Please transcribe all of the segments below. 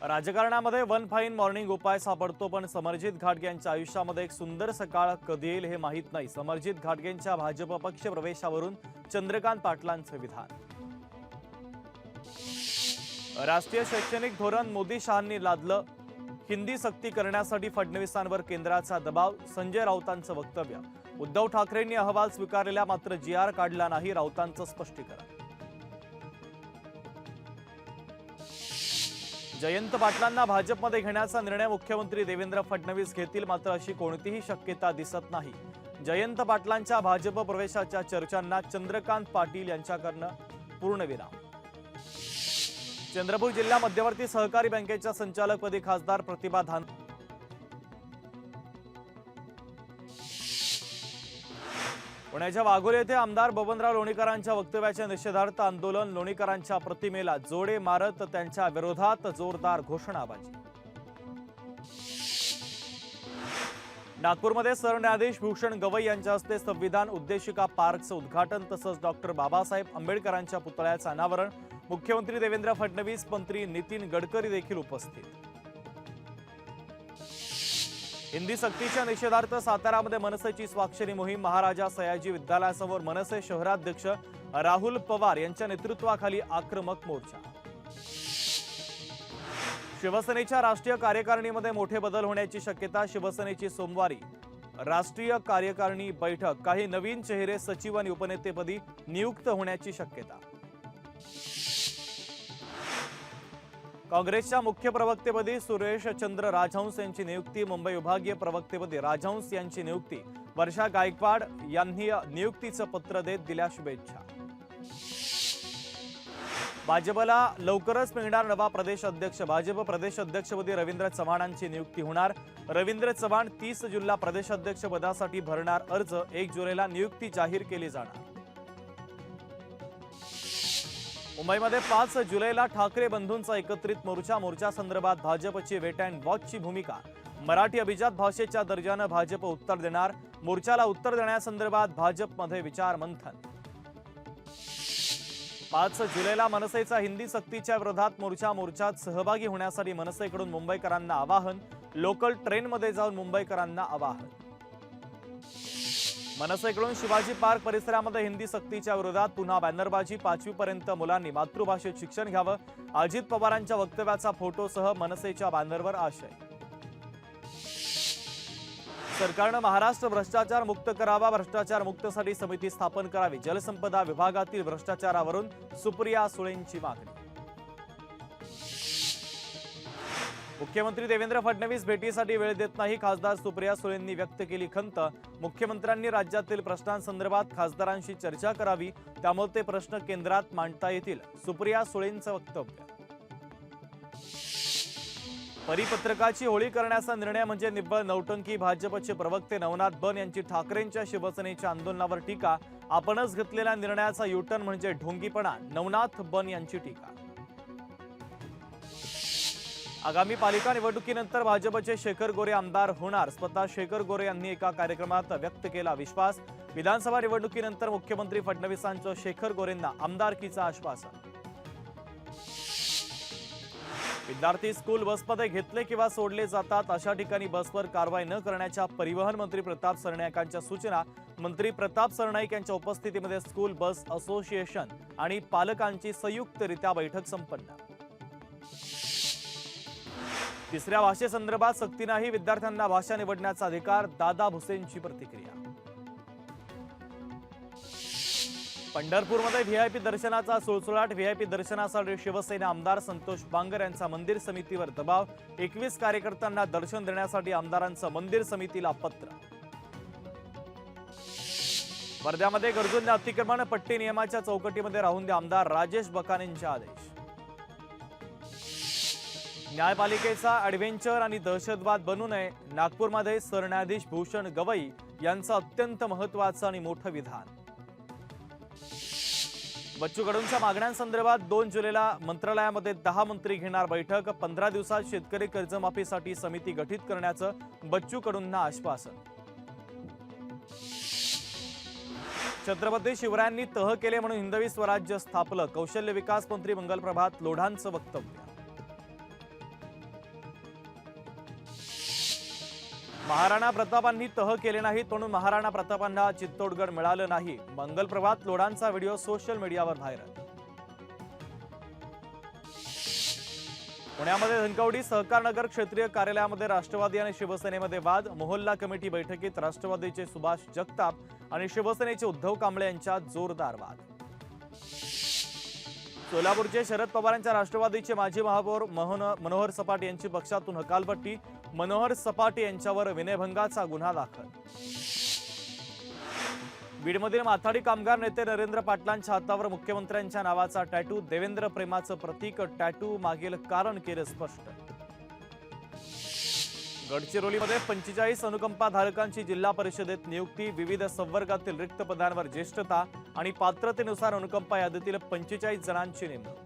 राजकारणामध्ये one fine morning उपाय सापडतो, पण समरजित घाटगे यांच्या आयुष्यामध्ये एक सुंदर सकाळ कधी येईल हे माहीत नाही. समरजित घाटगेंच्या भाजप पक्ष प्रवेशावरून चंद्रकांत पाटलांचे विधान. राष्ट्रीय शैक्षणिक धोरण मोदी शहांनी लादलं, हिंदी सक्ती करण्यासाठी फडणवीसांवर केंद्राचा दबाव. संजय राऊतांचं वक्तव्य. उद्धव ठाकरेंनी अहवाल स्वीकारलेला, मात्र जी.आर. काढला नाही, राऊतांचं स्पष्टीकरण. जयंत पाटलांना भाजपमध्ये घेण्याचा निर्णय मुख्यमंत्री देवेंद्र फडणवीस घेतील, मात्र अशी कोणतीही शक्यता दिसत नाही. जयंत पाटलांच्या भाजप प्रवेशाच्या चर्चांना चंद्रकांत पाटील यांच्याकडनं पूर्णविराम. चंद्रपूर जिल्हा मध्यवर्ती सहकारी बँकेच्या संचालकपदी खासदार प्रतिभा धान. पुण्याच्या वाघोली येथे आमदार बबनराव लोणीकरांच्या वक्तव्याच्या निषेधार्थ आंदोलन. लोणीकरांच्या प्रतिमेला जोडे मारत त्यांच्या विरोधात जोरदार घोषणाबाजी. नागपूरमध्ये सरन्यायाधीश भूषण गवई यांच्या हस्ते संविधान उद्देशिका पार्कचं उद्घाटन, तसंच डॉक्टर बाबासाहेब आंबेडकरांच्या पुतळ्याचं अनावरण. मुख्यमंत्री देवेंद्र फडणवीस, मंत्री नितीन गडकरी देखील उपस्थित. हिंदी सक्तीच्या निषेधार्थ सातारामध्ये मनसेची स्वाक्षरी मोहीम. महाराजा सयाजी विद्यालयासमोर मनसे शहराध्यक्ष राहुल पवार यांच्या नेतृत्वाखाली आक्रमक मोर्चा. शिवसेनेच्या राष्ट्रीय कार्यकारिणीमध्ये मोठे बदल होण्याची शक्यता. शिवसेनेची सोमवारी राष्ट्रीय कार्यकारिणी बैठक. काही नवीन चेहरे सचिव आणि उपनेतेपदी नियुक्त होण्याची शक्यता. काँग्रेसच्या मुख्य प्रवक्तेपदी सुरेश चंद्र राजहंस यांची नियुक्ती. मुंबई विभागीय प्रवक्तेपदी राजहंस यांची नियुक्ती. वर्षा गायकवाड यांनी नियुक्तीचं पत्र देत दिल्या शुभेच्छा. भाजपला लवकरच मिळणार नवा प्रदेश अध्यक्ष. भाजप प्रदेश अध्यक्षपदी रवींद्र चव्हाणांची नियुक्ती होणार. रवींद्र चव्हाण 30 जूनला प्रदेशाध्यक्ष पदासाठी भरणार अर्ज. 1 जुलैला नियुक्ती जाहीर केली जाणार. मुंबईमध्ये 5 जुलैला ठाकरे बंधूंचा एकत्रित मोर्चा. मोर्चासंदर्भात भाजपची वेट अँड वॉचची भूमिका. मराठी अभिजात भाषेच्या दर्जानं भाजप उत्तर देणार. मोर्चाला उत्तर देण्यासंदर्भात भाजपमध्ये विचार मंथन. 5 जुलैला मनसेचा हिंदी सक्तीच्या विरोधात मोर्चा. मोर्चात सहभागी होण्यासाठी मनसेकडून मुंबईकरांना आवाहन. लोकल ट्रेनमध्ये जाऊन मुंबईकरांना आवाहन. मनसेकडून शिवाजी पार्क परिसरामध्ये हिंदी सक्तीच्या विरोधात पुन्हा बॅनरबाजी. 5वी पर्यंत मुलांनी मातृभाषेत शिक्षण घ्यावं. अजित पवारांच्या वक्तव्याचा फोटोसह मनसेच्या बॅनरवर आशय. सरकारनं महाराष्ट्र भ्रष्टाचार मुक्त करावा. भ्रष्टाचार मुक्तसाठी समिती स्थापन करावी. जलसंपदा विभागातील भ्रष्टाचारावरून सुप्रिया सुळेंची मागणी. मुख्यमंत्री देवेंद्र फडणवीस भेटीसाठी वेळ देत नाही. खासदार सुप्रिया सुळेंनी व्यक्त केली खंत. मुख्यमंत्र्यांनी राज्यातील प्रश्नांसंदर्भात खासदारांशी चर्चा करावी, त्यामुळे ते प्रश्न केंद्रात मांडता येतील. सुप्रिया सुळेंचं वक्तव्य. परिपत्रकाची होळी करण्याचा निर्णय म्हणजे निव्वळ नौटंकी. भाजपचे प्रवक्ते नवनाथ बन यांची ठाकरेंच्या शिवसेनेच्या आंदोलनावर टीका. आपणच घेतलेल्या निर्णयाचा युटर्न म्हणजे ढोंगीपणा. नवनाथ बन यांची टीका. आगामी पालिका निवडणुकीनंतर भाजपचे शेखर गोरे आमदार होणार. स्वतः शेखर गोरे यांनी एका कार्यक्रमात व्यक्त केला विश्वास. विधानसभा निवडणुकीनंतर मुख्यमंत्री फडणवीसांचं शेखर गोरेंना आमदारकीचं आश्वासन. विद्यार्थी स्कूल बसमध्ये घेतले किंवा सोडले जातात, अशा ठिकाणी बसवर कारवाई न करण्याच्या परिवहन मंत्री प्रताप सरनाईकांच्या सूचना. मंत्री प्रताप सरनाईक यांच्या उपस्थितीमध्ये स्कूल बस असोसिएशन आणि पालकांची संयुक्तरित्या बैठक संपन्न. तिसऱ्या भाषेसंदर्भात सक्ती नाही. विद्यार्थ्यांना भाषा निवडण्याचा अधिकार. दादा भुसेंची प्रतिक्रिया. पंढरपूरमध्ये व्हीआयपी दर्शनाचा सुळसुळाट. व्हीआयपी दर्शनासाठी शिवसेना आमदार संतोष बांगर यांचा मंदिर समितीवर दबाव. 21 कार्यकर्त्यांना दर्शन देण्यासाठी आमदारांचं मंदिर समितीला पत्र. वर्ध्यामध्ये गरजूंना अतिक्रमण पट्टी नियमाच्या चौकटीमध्ये राहून द्या. आमदार राजेश बकानेंचे आदेश. न्यायपालिकेचा ॲडव्हेंचर आणि दहशतवाद बनू नये. नागपूरमध्ये सरन्यायाधीश भूषण गवई यांचं अत्यंत महत्त्वाचं आणि मोठं विधान. बच्चू कडूंच्या मागण्यांसंदर्भात 2 जुलैला मंत्रालयामध्ये 10 मंत्री घेणार बैठक. 15 दिवसात शेतकरी कर्जमाफीसाठी समिती गठीत करण्याचं बच्चू कडूंना आश्वासन. छत्रपती शिवरायांनी तह केले म्हणून हिंदवी स्वराज्य स्थापलं. कौशल्य विकास मंत्री मंगल प्रभात लोढांचं वक्तव्य. महाराणा प्रतापांनी तह केले नाहीत म्हणून महाराणा प्रतापांना चित्तोडगड मिळालं नाही. मंगल प्रभात लोढांचा व्हिडिओ सोशल मीडियावर व्हायरल. पुण्यामध्ये धनकवडी सहकारनगर क्षेत्रीय कार्यालयामध्ये राष्ट्रवादी आणि शिवसेनेमध्ये वाद. मोहल्ला कमिटी बैठकीत राष्ट्रवादीचे सुभाष जगताप आणि शिवसेनेचे उद्धव कांबळे यांच्यात जोरदार वाद. सोलापूरचे शरद पवारांच्या राष्ट्रवादीचे माजी महापौर मनोहर सपाटे यांची पक्षातून हकालपट्टी. मनोहर सपाटे यांच्यावर विनयभंगाचा गुन्हा दाखल. बीडमधील माथाडी कामगार नेते नरेंद्र पाटलांच्या हातावर मुख्यमंत्र्यांच्या नावाचा टॅटू. देवेंद्र प्रेमाचं प्रतीक. टॅटू मागील कारण केलं स्पष्ट. गडचिरोलीमध्ये 45 अनुकंपाधारकांची जिल्हा परिषदेत नियुक्ती. विविध संवर्गातील रिक्त पदांवर ज्येष्ठता आणि पात्रतेनुसार अनुकंपा यादीतील 45 जणांची नेमणूक.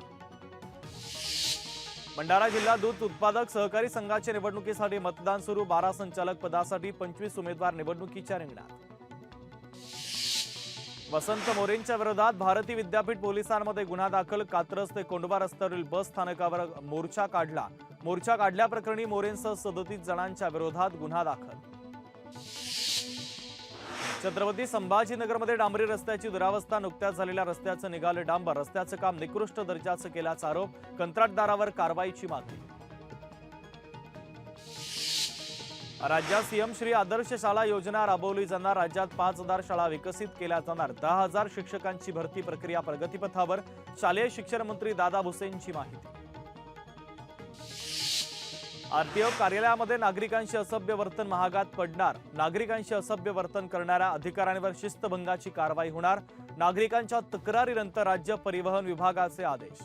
भंडारा जिल्हा दूध उत्पादक सहकारी संघाच्या निवडणुकीसाठी मतदान सुरू. 12 संचालक पदासाठी 25 उमेदवार निवडणुकीच्या रिंगणात. वसंत मोरेंच्या विरोधात भारती विद्यापीठ पोलिसांमध्ये गुन्हा दाखल. कात्रज ते कोंढवा रस्त्यावरील बस स्थानकावर मोर्चा काढला. मोर्चा काढल्याप्रकरणी मोरेंसह 37 जणांच्या विरोधात गुन्हा दाखल. छत्रपती संभाजीनगरमध्ये डांबरी रस्त्याची दुरावस्था. नुकत्याच झालेल्या रस्त्याचं निघालं डांबर. रस्त्याचं काम निकृष्ट दर्जाचं केल्याचा आरोप. कंत्राटदारावर कारवाईची मागणी. राज्यात सीएम श्री आदर्श शाळा योजना राबवली जाणार. राज्यात 5000 शाळा विकसित केल्या जाणार. 10,000 शिक्षकांची भरती प्रक्रिया प्रगतीपथावर. शालेय शिक्षण मंत्री दादा भुसेंची माहिती. आरटीओ कार्यालयामध्ये नागरिकांशी असभ्य वर्तन महागात पडणार. नागरिकांशी असभ्य वर्तन करणाऱ्या अधिकाऱ्यांवर शिस्तभंगाची कारवाई होणार. नागरिकांच्या तक्रारीनंतर राज्य परिवहन विभागाचे आदेश.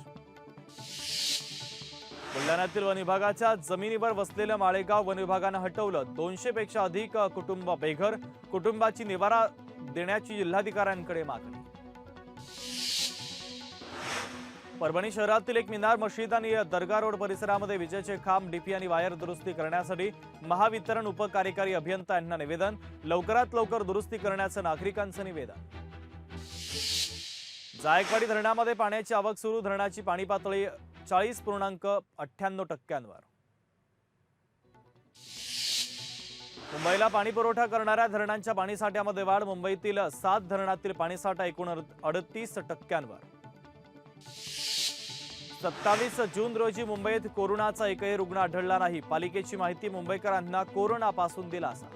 बुलढाण्यातील वन विभागाच्या जमिनीवर वसलेलं माळेगाव वन विभागानं हटवलं. 200 पेक्षा अधिक कुटुंब बेघर. कुटुंबाची निवारा देण्याची जिल्हाधिकाऱ्यांकडे मागणी. परभणी शहरातील एक मिनार मशीद आणि दर्गा रोड परिसरामध्ये विजेचे खांब, डीपी आणि वायर दुरुस्ती करण्यासाठी महावितरण उपकार्यकारी अभियंता यांना निवेदन. लवकरात लवकर दुरुस्ती करण्याचं नागरिकांचं निवेदन. जायकवाडी धरणामध्ये पाण्याची आवक सुरू. धरणाची पाणी पातळी 40.98%. मुंबईला पाणी पुरवठा करणाऱ्या धरणांच्या पाणीसाठ्यामध्ये वाढ. मुंबईतील 7 धरणातील पाणीसाठा एकूण 38%. 27 जून रोजी मुंबईत कोरोनाचा एकही रुग्ण आढळला नाही. पालिकेची माहिती. मुंबईकरांना कोरोनापासून दिलासा.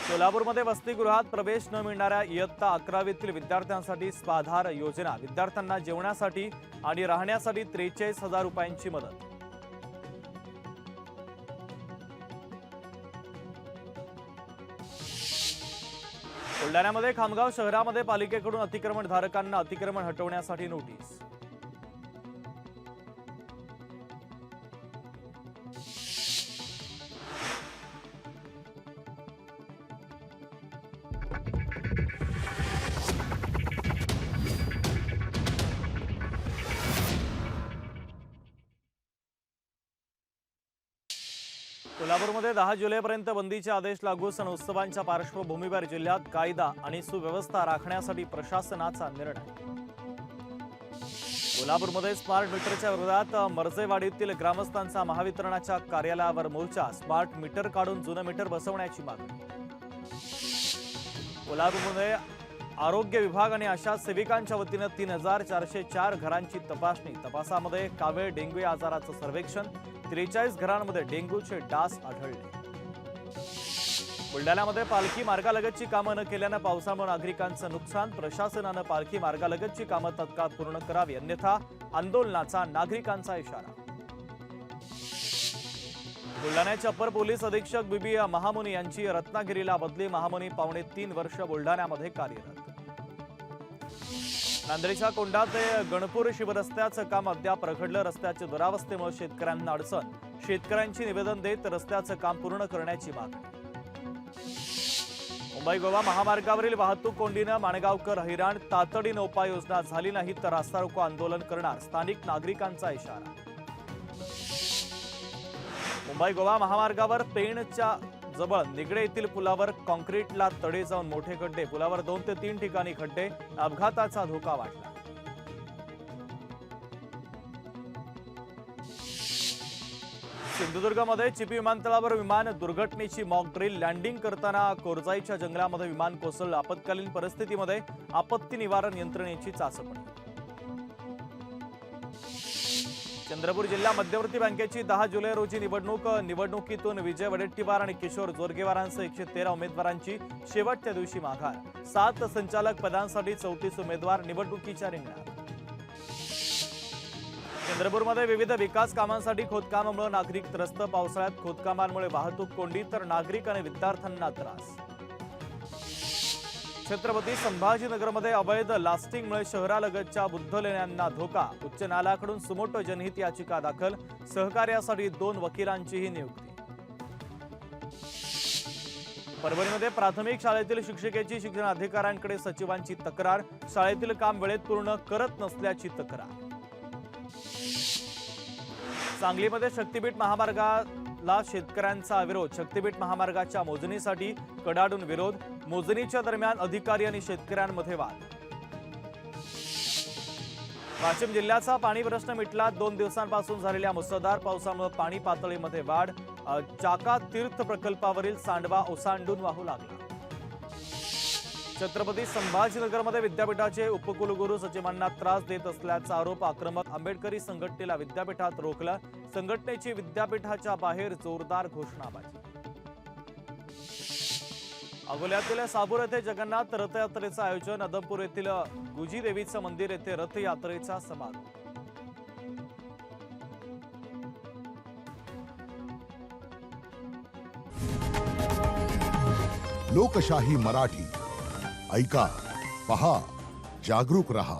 सोलापूरमध्ये वसतिगृहात प्रवेश न मिळणाऱ्या इयत्ता 11वीतील विद्यार्थ्यांसाठी स्वाधार योजना. विद्यार्थ्यांना जेवणासाठी आणि राहण्यासाठी 43,000 रुपयांची मदत. बुलढाण्यामध्ये खामगाव शहरामध्ये पालिकेकडून अतिक्रमणधारकांना अतिक्रमण हटवण्यासाठी नोटीस. कोल्हापूरमध्ये 10 जुलैपर्यंत बंदीचे आदेश लागू. सण उत्सवांच्या पार्श्वभूमीवर जिल्ह्यात कायदा आणि सुव्यवस्था राखण्यासाठी प्रशासनाचा निर्णय. कोल्हापूरमध्ये स्मार्ट मीटरच्या विरोधात मर्जेवाडीतील ग्रामस्थांचा महावितरणाच्या कार्यालयावर मोर्चा. स्मार्ट मीटर काढून जुनं मीटर बसवण्याची मागणी. कोल्हापूरमध्ये आरोग्य विभाग आणि आशा सेविकांच्या वतीनं 3,404 घरांची तपासणी. तपासामध्ये कावीळ डेंग्यू आजाराचं सर्वेक्षण. 43 घरांमध्ये डेंग्यूचे डास आढळले. बुलढाण्यामध्ये पालखी मार्गालगतची कामं न केल्यानं पावसामुळे नागरिकांचं नुकसान. प्रशासनानं पालखी मार्गालगतची कामं तत्काळ पूर्ण करावी, अन्यथा आंदोलनाचा नागरिकांचा इशारा. बुलढाण्याचे अपर पोलीस अधीक्षक बीबी महामुनी यांची रत्नागिरीला बदली. महामुनी पावणे 3 वर्ष बुलढाण्यामध्ये कार्यरत. नांदेडच्या कोंढा ते गणपूर शिवरस्त्याचं काम अद्याप रखडलं. रस्त्याच्या दुरावस्थेमुळे शेतकऱ्यांना अडचण. शेतकऱ्यांची निवेदन देत रस्त्याचं काम पूर्ण करण्याची मागणी. मुंबई गोवा महामार्गावरील वाहतूक कोंडीनं माणगावकर हैराण. तातडीनं उपाययोजना झाली नाही तर रास्ता रोको आंदोलन करणार. स्थानिक नागरिकांचा इशारा. मुंबई गोवा महामार्गावर पेणच्या जवळ निगडे येथील पुलावर कॉन्क्रीटला तडे जाऊन मोठे खड्डे. पुलावर 2 ते 3 ठिकाणी खड्डे. अपघाताचा धोका वाढला. सिंधुदुर्गमध्ये चिपी विमानतळावर विमान दुर्घटनेची मॉक ड्रिल. लँडिंग करताना कोरजाईच्या जंगलामध्ये विमान कोसळलं. आपत्कालीन परिस्थितीमध्ये आपत्ती निवारण यंत्रणेची चाचपणी. चंद्रपूर जिल्हा मध्यवर्ती बँकेची 10 जुलै रोजी निवडणुकीतून विजय वडेट्टीवार आणि किशोर जोरगेवारांसह 113 उमेदवारांची शेवटच्या दिवशी माघार. 7 संचालक पदांसाठी 34 उमेदवार निवडणुकीच्या रिंगणात. चंद्रपूरमध्ये विविध विकास कामांसाठी खोदकामामुळे नागरिक त्रस्त. पावसाळ्यात खोदकामांमुळे वाहतूक कोंडी तर नागरिक आणि विद्यार्थ्यांना त्रास. छत्रपती संभाजीनगरमध्ये अवैध लास्टिंगमुळे शहरालगतच्या बुद्ध लेण्यांना धोका. उच्च न्यायालयाकडून सुमोटो जनहित याचिका दाखल. सहकार्यासाठी 2 वकिलांचीही नियुक्ती. परभणीमध्ये प्राथमिक शाळेतील शिक्षिकेची शिक्षण अधिकाऱ्यांकडे सचिवांची तक्रार. शाळेतील काम वेळेत पूर्ण करत नसल्याची तक्रार. सांगलीमध्ये शक्तीपीठ महामार्गाला शेतकऱ्यांचा विरोध. शक्तीपीठ महामार्गाच्या मोजणीसाठी कडाडून विरोध. मोजणीच्या दरम्यान अधिकारी आणि शेतकऱ्यांमध्ये वाद. वाशिम जिल्ह्याचा पाणी प्रश्न मिटला. 2 दिवसांपासून झालेल्या मुसळधार पावसामुळे पाणी पातळीमध्ये वाढ. चाका तीर्थ प्रकल्पावरील सांडवा ओसांडून वाहू लागला. छत्रपती संभाजीनगरमध्ये विद्यापीठाचे उपकुलगुरू सचिवांना त्रास देत असल्याचा आरोप. आक्रमक आंबेडकरी संघटनेला विद्यापीठात रोखलं. संघटनेची विद्यापीठाच्या बाहेर जोरदार घोषणाबाजी. अकोल्यातील साबूर येथे जगन्नाथ रथयात्रेचं आयोजन. अदमपूर येथील गुजी देवीचं मंदिर येथे रथयात्रेचा समारोप. लोकशाही मराठी ऐका, पहा, जागरूक रहा.